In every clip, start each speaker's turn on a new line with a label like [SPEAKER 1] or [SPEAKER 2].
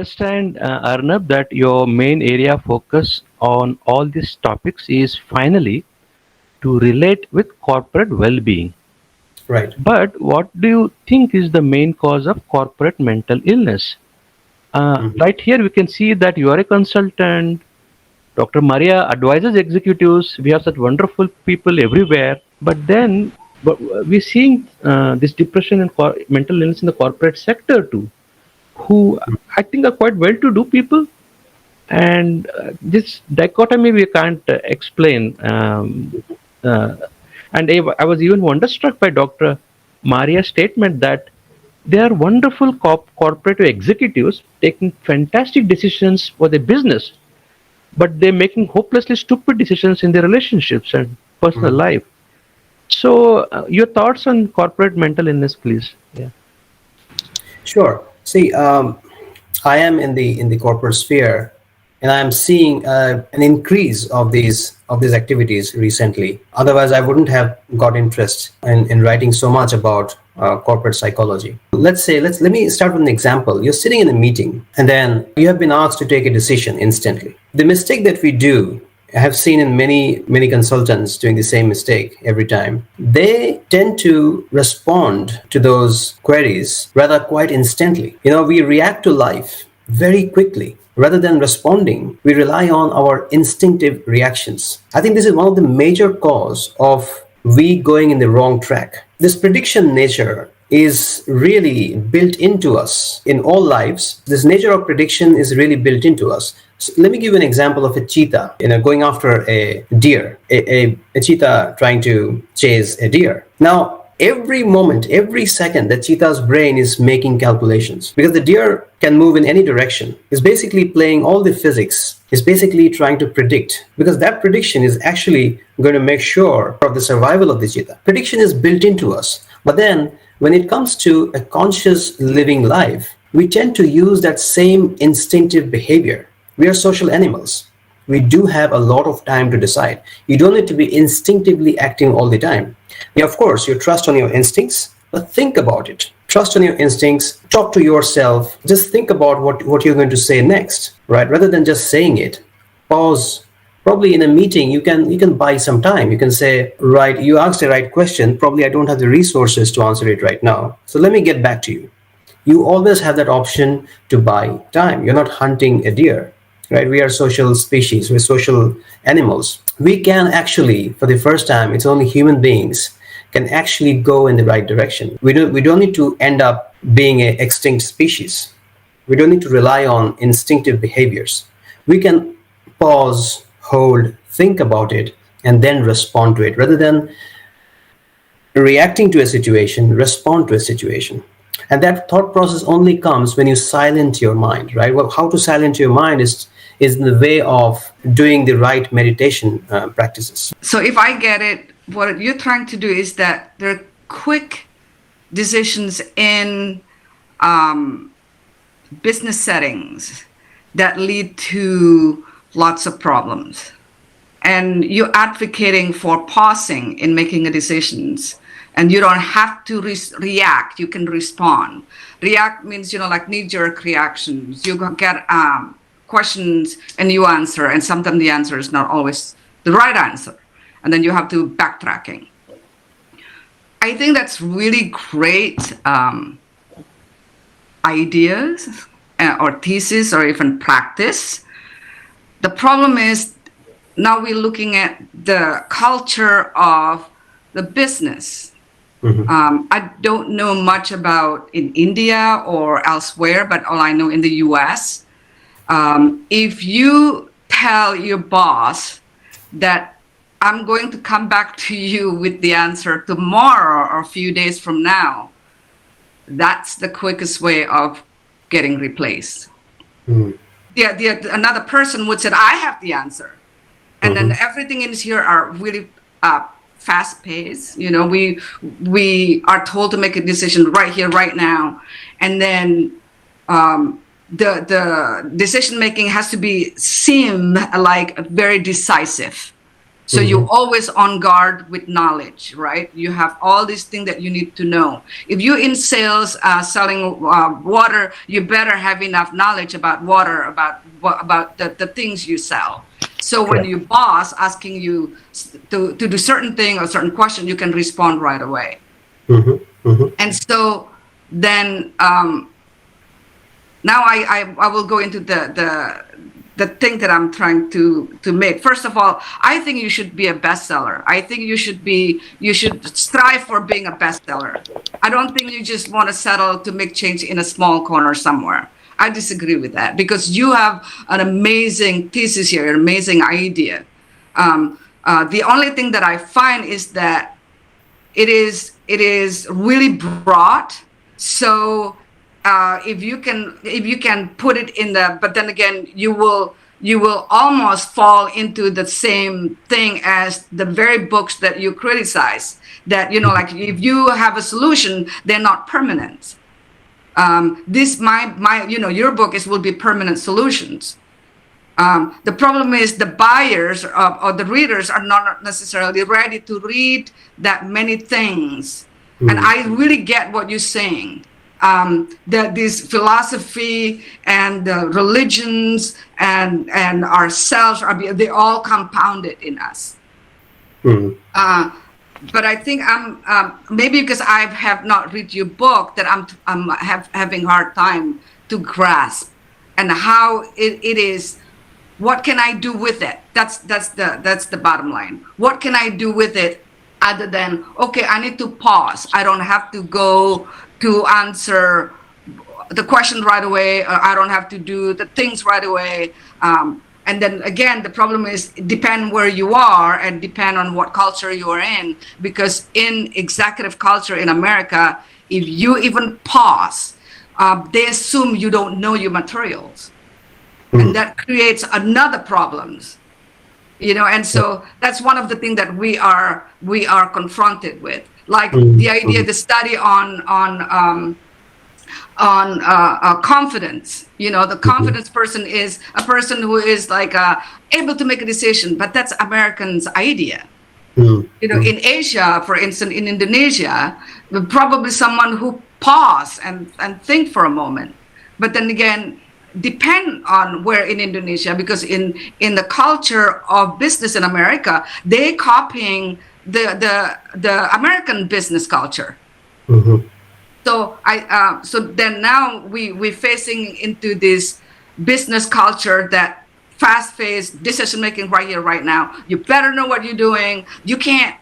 [SPEAKER 1] understand, Arnab, that your main area of focus on all these topics is finally to relate with corporate well-being.
[SPEAKER 2] Right.
[SPEAKER 1] But what do you think is the main cause of corporate mental illness?
[SPEAKER 2] Mhm.
[SPEAKER 1] Right here, we can see that you are a consultant. Dr. Maria advises executives. We have such wonderful people everywhere. But we're seeing this depression and mental illness in the corporate sector too, who I think are quite well-to-do people. And this dichotomy we can't explain. Uh, and I was even wonderstruck by Dr. Maria's statement that they are wonderful corporate executives taking fantastic decisions for their business, but they're making hopelessly stupid decisions in their relationships and personal
[SPEAKER 2] Mhm.
[SPEAKER 1] life. So, your thoughts on corporate mental illness, please? Yeah.
[SPEAKER 2] Sure. See, I am in the corporate sphere, and I am seeing an increase of these activities recently. Otherwise, I wouldn't have got interest in writing so much about corporate psychology. Let me start with an example. You're sitting in a meeting, and then you have been asked to take a decision instantly. The mistake that we do, I have seen in many consultants doing the same mistake every time. They tend to respond to those queries rather quite instantly. We react to life very quickly. Rather than responding, we rely on our instinctive reactions. I think this is one of the major cause of we going in the wrong track. This prediction nature is really built into us in all lives. This nature of prediction is really built into us. So let me give you an example of a cheetah, going after a deer, a cheetah trying to chase a deer. Now, every moment, every second, the cheetah's brain is making calculations because the deer can move in any direction. It's basically playing all the physics. It's basically trying to predict because that prediction is actually going to make sure of the survival of the cheetah. Prediction is built into us. But then when it comes to a conscious living life, we tend to use that same instinctive behavior. We are social animals. We do have a lot of time to decide. You don't need to be instinctively acting all the time. Yeah, of course, you trust on your instincts, but think about it. Trust on your instincts, talk to yourself, just think about what you're going to say next, right? Rather than just saying it, pause. Probably in a meeting, you can buy some time. You can say, right, you asked the right question. Probably I don't have the resources to answer it right now. So let me get back to you. You always have that option to buy time. You're not hunting a deer, right? We are social species, we're social animals. We can actually, for the first time, it's only human beings can actually go in the right direction. We don't need to end up being an extinct species. We don't need to rely on instinctive behaviors. We can pause, hold, think about it, and then respond to it rather than reacting to a situation, respond to a situation. And that thought process only comes when you silence your mind, right? Well, how to silence your mind is in the way of doing the right meditation practices.
[SPEAKER 3] So if I get it, what you're trying to do is that there are quick decisions in business settings that lead to lots of problems. And you're advocating for pausing in making a decisions. And you don't have to react, you can respond. React means, like knee-jerk reactions. You get questions and you answer, and sometimes the answer is not always the right answer. And then you have to backtracking. I think that's really great ideas or thesis or even practice. The problem is now we're looking at the culture of the business.
[SPEAKER 2] Mm-hmm.
[SPEAKER 3] I don't know much about in India or elsewhere, but all I know in the US, if you tell your boss that I'm going to come back to you with the answer tomorrow or a few days from now, that's the quickest way of getting replaced.
[SPEAKER 2] Mm-hmm.
[SPEAKER 3] Another person would say, I have the answer. And
[SPEAKER 2] Mm-hmm.
[SPEAKER 3] then everything in here are really fast paced. We are told to make a decision right here, right now. And then the decision making has to seem like very decisive. So you're always on guard with knowledge, right? You have all these things that you need to know. If you're in sales, selling water, you better have enough knowledge about water, about the things you sell. So when your boss asking you to do certain thing or certain question, you can respond right away. And so then now I will go into the thing that I'm trying to make. First of all, I think you should be a bestseller. I think you should strive for being a bestseller. I don't think you just want to settle to make change in a small corner somewhere. I disagree with that, because you have an amazing thesis here, an amazing idea. The only thing that I find is that it is really broad. So if you can put it in the, but then again, you will almost fall into the same thing as the very books that you criticize, that, you know, like if you have a solution, they're not permanent. This your book will be permanent solutions. The problem is the buyers or the readers are not necessarily ready to read that many things. And I really get what you're saying. That this philosophy and religions and ourselves they all compounded in us. But I think I'm maybe because I have not read your book that I'm having hard time to grasp and how it is. What can I do with it? That's the bottom line. What can I do with it other than, okay, I need to pause. I don't have to go to answer the question right away, or I don't have to do the things right away. And then again, the problem is depend where you are and depend on what culture you are in, because in executive culture in America, if you even pause, they assume you don't know your materials. And that creates another problems, you know. And so that's one of the things that we are confronted with, like the idea, the study on confidence. You know, the confidence person is a person who is like able to make a decision, but that's Americans' idea. You know, in Asia, for instance, in Indonesia, probably someone who pause and think for a moment, but then again, depend on where in Indonesia, because in the culture of business in America, they copying the American business culture. So so then now we're facing into this business culture that fast-paced decision making right here, right now. You better know what you're doing. You can't,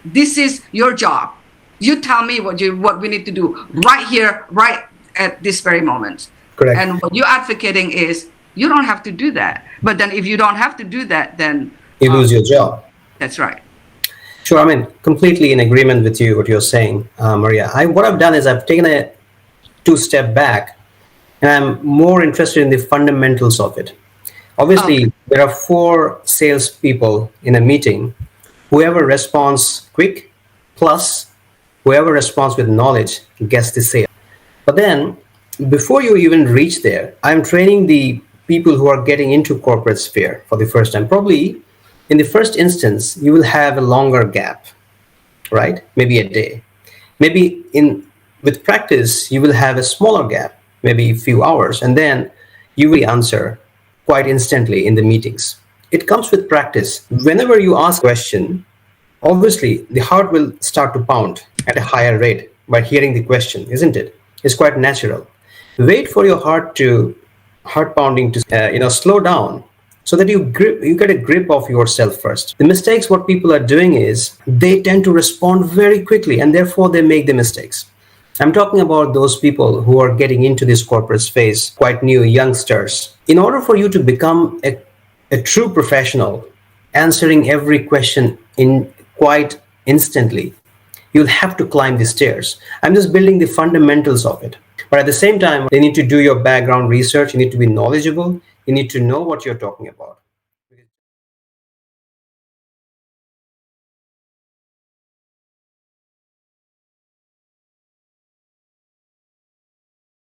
[SPEAKER 3] this is your job. You tell me what we need to do right here, right at this very moment.
[SPEAKER 2] Correct.
[SPEAKER 3] And what you're advocating is you don't have to do that. But then if you don't have to do that, then
[SPEAKER 2] you lose your job.
[SPEAKER 3] That's right.
[SPEAKER 2] Sure. I mean, completely in agreement with you, what you're saying, Maria. What I've done is I've taken a 2-step back, and I'm more interested in the fundamentals of it. Obviously, there are 4 salespeople in a meeting. Whoever responds quick, plus whoever responds with knowledge gets the sale. But then, before you even reach there, I'm training the people who are getting into corporate sphere for the first time. Probably in the first instance, you will have a longer gap, right? Maybe a day. Maybe with practice, you will have a smaller gap, maybe a few hours, and then you will answer quite instantly in the meetings. It comes with practice. Whenever you ask a question, obviously the heart will start to pound at a higher rate by hearing the question, isn't it? It's quite natural. Wait for your heart pounding to slow down, so that you get a grip of yourself first. The mistakes what people are doing is they tend to respond very quickly, and therefore they make the mistakes. I'm talking about those people who are getting into this corporate space, quite new youngsters. In order for you to become a true professional, answering every question in quite instantly, you'll have to climb the stairs. I'm just building the fundamentals of it. But at the same time, you need to do your background research. You need to be knowledgeable. You need to know what you're talking about.